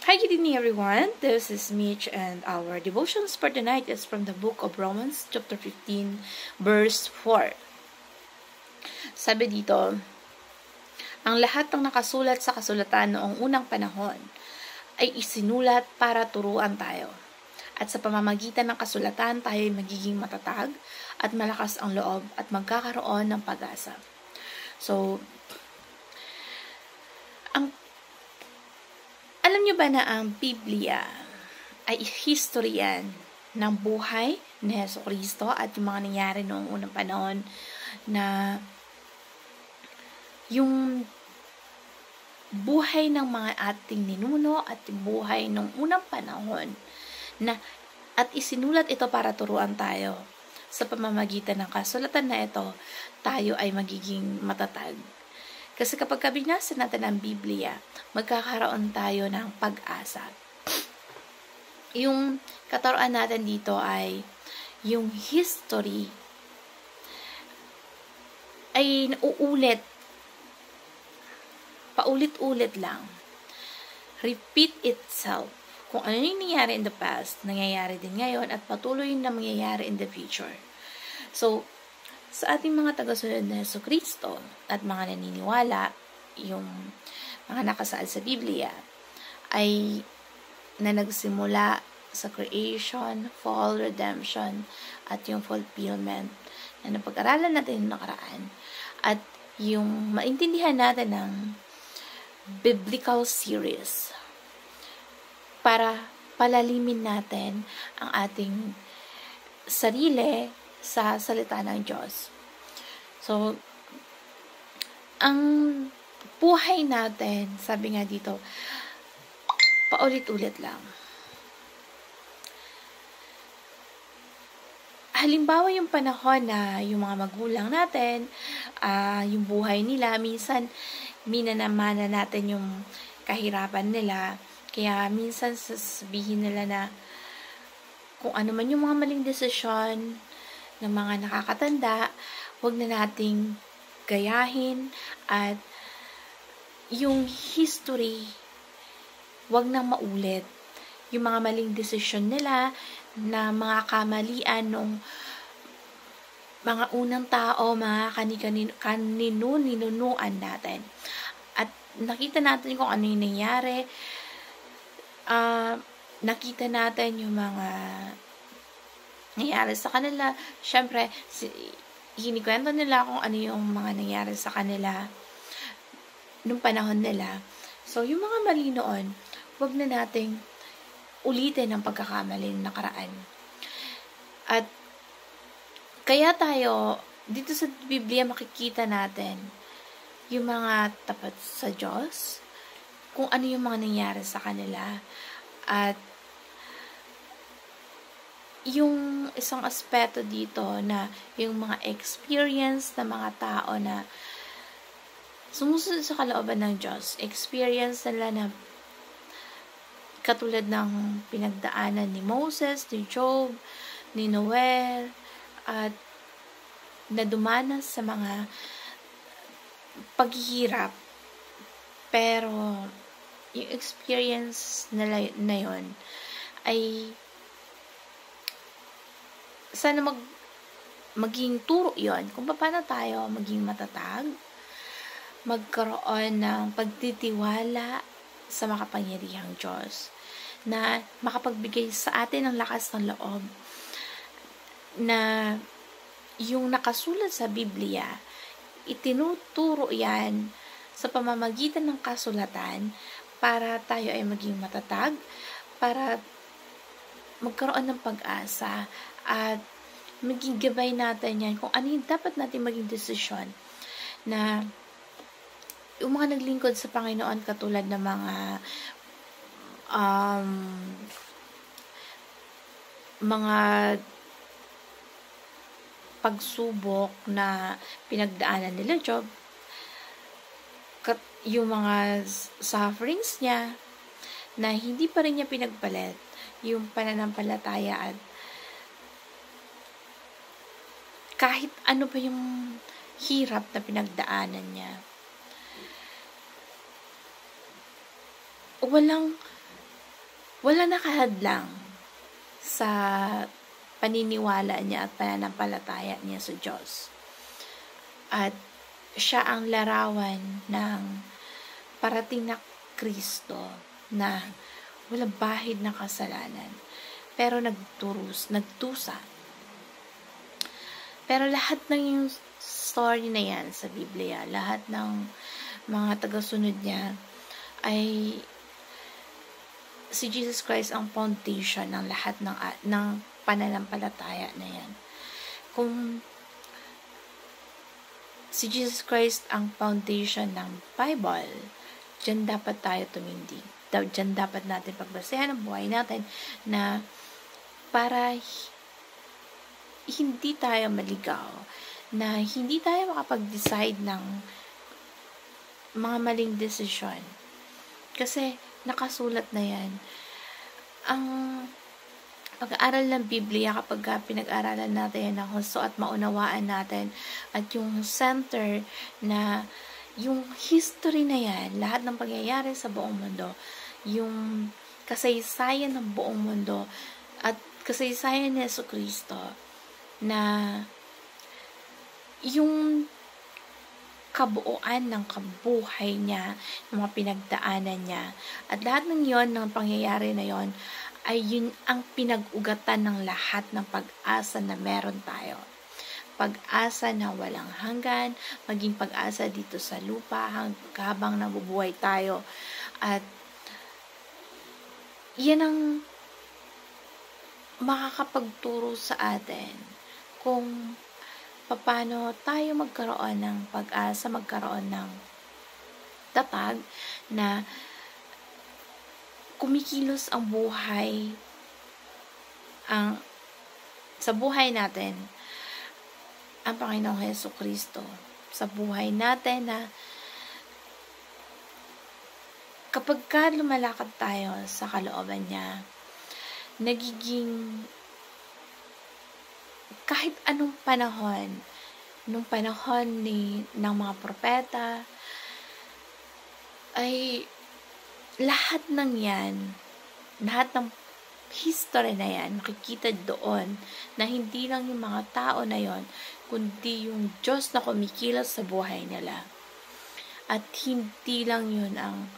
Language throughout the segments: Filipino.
Hi, good evening everyone. This is Mitch and our devotions for tonight is from the book of Romans chapter 15 verse 4. Sabi dito, ang lahat ng nakasulat sa kasulatan noong unang panahon ay isinulat para turuan tayo. At sa pamamagitan ng kasulatan tayo ay magiging matatag at malakas ang loob at magkakaroon ng pag-asa. So, alam niyo ba na ang Biblia ay history yan ng buhay ni Jesucristo at yung mga nangyari noong unang panahon na yung buhay ng mga ating ninuno at buhay ng unang panahon na at isinulat ito para turuan tayo. Sa pamamagitan ng kasulatan na ito, tayo ay magiging matatag. Kasi kapag binasa natin ang Biblia, magkakaroon tayo ng pag-asa. Yung katuruan natin dito ay yung history ay nauulit. Paulit-ulit lang. Repeat itself. Kung ano yung nangyayari in the past, nangyayari din ngayon at patuloy na mangyayari in the future. So, sa ating mga tagasunod na Jesucristo at mga naniniwala, yung mga nakasaad sa Biblia, ay na nagsimula sa creation, fall, redemption, at yung fulfillment na napag-aralan natin yung nakaraan. At yung maintindihan natin ng biblical series para palalimin natin ang ating sarili sa salita ng Diyos. So, ang buhay natin, sabi nga dito, paulit-ulit lang. Halimbawa yung panahon na yung mga magulang natin, yung buhay nila, minsan minanamana natin yung kahirapan nila. Kaya minsan sasabihin nila na kung ano man yung mga maling desisyon ng mga nakakatanda, huwag na nating gayahin at yung history, huwag nang maulit. Yung mga maling desisyon nila na mga kamalian ng mga unang tao, mga ninunuan natin. At nakita natin kung ano yung nangyari. Nakita natin yung mga nangyari sa kanila. Siyempre, hinikwento nila kung ano yung mga nangyari sa kanila nung panahon nila. So, yung mga mali noon, huwag na nating ulitin ang pagkakamali ng nakaraan. At kaya tayo, dito sa Biblia makikita natin yung mga tapat sa Diyos, kung ano yung mga nangyari sa kanila, at yung isang aspeto dito na yung mga experience ng mga tao na sumusunod sa kalooban ng Diyos, experience nila na katulad ng pinagdaanan ni Moses, ni Job, ni Noel, at na dumanas sa mga paghihirap. Pero yung experience nila na yun ay sana maging turo yon kung paano tayo maging matatag, magkaroon ng pagtitiwala sa makapangyarihang Diyos na makapagbigay sa atin ng lakas ng loob na yung nakasulat sa Biblia, itinuturo yan sa pamamagitan ng kasulatan para tayo ay maging matatag, para magkaroon ng pag-asa at maging gabay natin yan kung ano yung dapat natin maging desisyon na yung mga naglingkod sa Panginoon katulad ng mga pagsubok na pinagdaanan nila Job, yung mga sufferings niya na hindi pa rin niya pinagpalit yung pananampalataya at kahit ano pa yung hirap na pinagdaanan niya. Walang wala nakahadlang sa paniniwala niya at pananampalataya niya sa Diyos. At siya ang larawan ng parating na Kristo na walang bahid na kasalanan, pero nagtusa. Pero lahat ng yung story na yan sa Biblia, lahat ng mga tagasunod niya, ay si Jesus Christ ang foundation ng lahat ng pananampalataya na yan. Kung si Jesus Christ ang foundation ng Bible, dyan dapat tayo tumindig. Dyan dapat natin pagbasehan ang buhay natin na para hindi tayo maligaw, na hindi tayo makapag-decide ng mga maling desisyon. Kasi nakasulat na yan. Ang pag-aaral ng Biblia, kapag pinag-aralan natin ang husto at maunawaan natin, at yung center na yung history na yan, lahat ng pangyayari sa buong mundo, yung kasaysayan ng buong mundo, at kasaysayan ni Jesucristo, na yung kabuuan ng kabuhay niya, ng mga pinagdaanan niya, at lahat ng yon, ng pangyayari na yon, ay yun ang pinag-ugatan ng lahat ng pag-asa na meron tayo. Pag-asa na walang hanggan, maging pag-asa dito sa lupa habang nabubuhay tayo. At yan ang makakapagturo sa atin kung paano tayo magkaroon ng pag-asa, magkaroon ng tatag na kumikilos ang buhay sa buhay natin ang Panginoong Jesucristo, sa buhay natin, na kapag lumalakad tayo sa kalooban niya, nagiging kahit anong panahon, nung panahon ng mga propeta, ay lahat ng yan, lahat ng history na yan, makikita doon na hindi lang yung mga tao na yon, kundi yung Diyos na kumikilos sa buhay nila. At hindi lang yun ang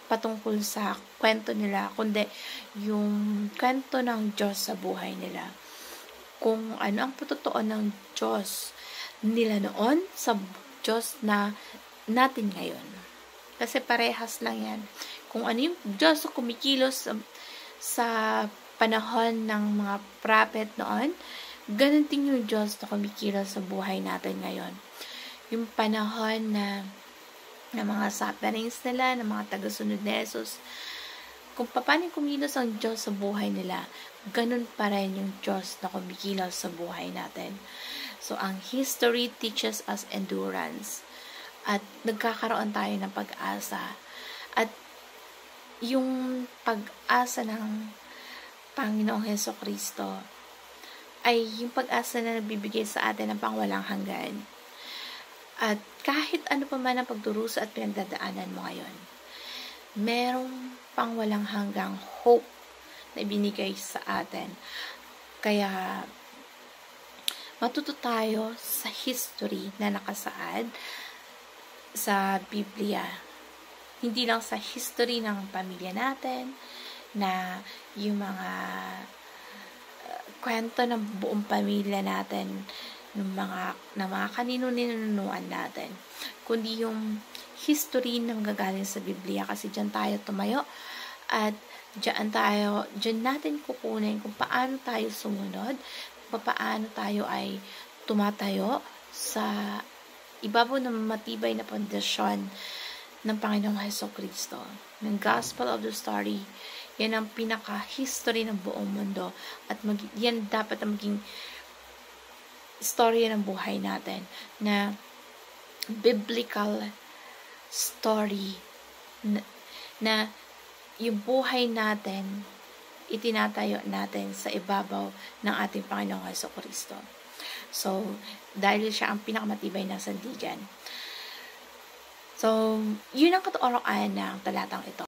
patungkol sa kwento nila, kundi yung kwento ng Diyos sa buhay nila. Kung ano ang patotoo ng Diyos nila noon sa Diyos na natin ngayon. Kasi parehas lang yan. Kung ano yung Diyos na kumikilos sa panahon ng mga prophet noon, ganun din yung Diyos na kumikilos sa buhay natin ngayon. Yung panahon na mga sufferings nila, ng mga tagasunod ni Jesus, kung paano kumilos ang Diyos sa buhay nila, ganun pa rin yung Diyos na kumikilos sa buhay natin. So, ang history teaches us endurance. At nagkakaroon tayo ng pag-asa. At yung pag-asa ng Panginoong Jesucristo ay yung pag-asa na nabibigay sa atin ng pangwalang hanggan. At kahit ano pa man ang pagdurusa at pinagdadaanan mo ngayon, merong pangwalang hanggang hope na ibinigay sa atin. Kaya matuto tayo sa history na nakasaad sa Biblia. Hindi lang sa history ng pamilya natin, na yung mga kwento ng buong pamilya natin, ng mga kanino-ninunuan natin, kundi yung history na gagaling sa Biblia, kasi dyan tayo tumayo at dyan natin kukunin kung paano tayo sumunod, paano tayo ay tumatayo sa ibabaw ng matibay na pundasyon ng Panginoong Jesucristo. Ng Gospel of the Story, yan ang pinaka-history ng buong mundo, at yan dapat ang maging storya ng buhay natin, na biblical story, na yung buhay natin itinatayo natin sa ibabaw ng ating Panginoong Jesucristo. So, dahil siya ang pinakamatibay na sandigan. So, yun ang katuroan ng talatang ito.